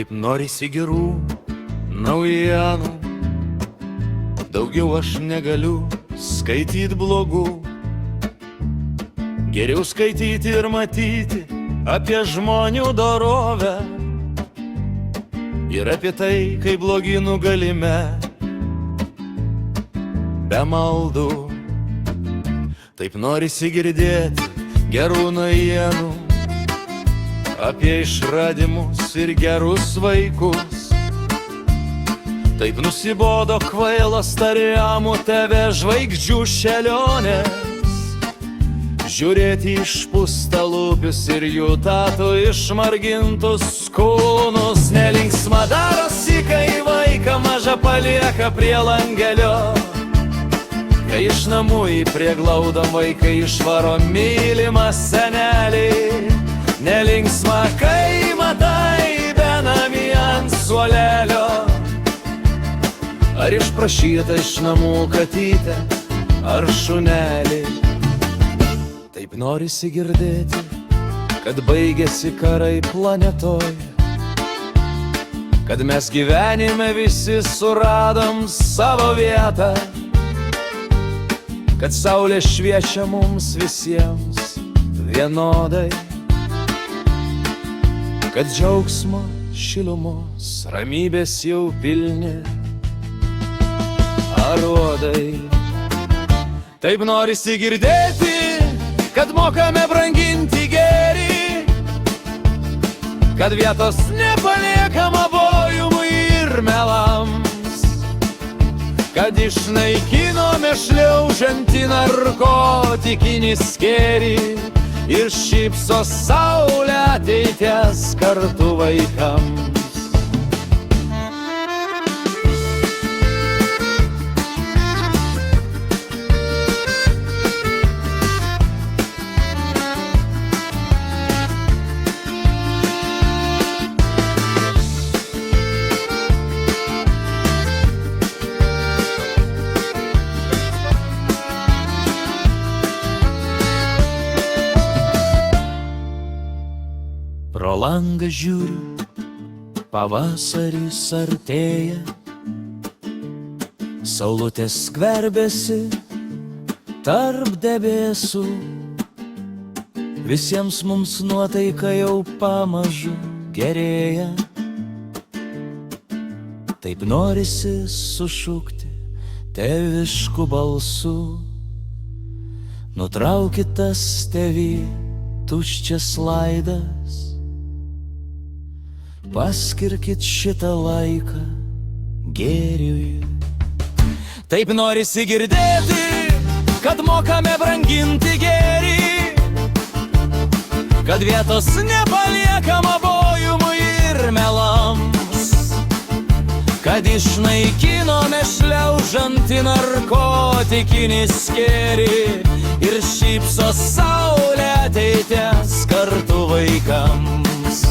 Taip norisi gerų naujienų, daugiau aš negaliu skaityt blogų. Geriau skaityti ir matyti apie žmonių dorovę ir apie tai, kaip blogi nugalime be maldų. Taip norisi girdėti gerų naujienų apie išradimus ir gerus vaikus. Taip nusibodo kvailas tariamų TV žvaigždžių šėlionės, žiūrėti išpūstalūpius ir jų tatų išmargintus kūnus. Nelinksma darosi, kai vaiką mažą palieka prie langelio, kai iš namų į prieglaudą vaikai išvaro mylimą senelį. Nelinksma, kai matai benamį ant suolelio, ar išprašyta iš namų katytę ar šunelį. Taip norisi girdėti, kad baigėsi karai planetoj, kad mes gyvenime visi suradom savo vietą, kad saulė šviečia mums visiems vienodai, kad džiaugsmo, šilumos, ramybės jau pilni aruodai. Taip norisi girdėti, kad mokame branginti gėrį, kad vietos nepaliekam abojumui ir melams, kad išnaikinome šliaužiantį narkotikinį skėrį ir šypso saulė ateities kartu vaikams. Pro langą žiūriu, pavasaris artėja, saulutės skverbiasi tarp debesų, visiems mums nuotaika jau pamažu gerėja. Taip norisi sušukti tėvišku balsu, nutraukit tas tėvy tuščias laidas, paskirkit šitą laiką gėriui. Taip norisi girdėti, kad mokame branginti gėrį, kad vietos nepaliekam abojumui ir melams, kad išnaikinome šliaužiantį narkotikinį skėrį ir šypso saulė ateities kartu vaikams.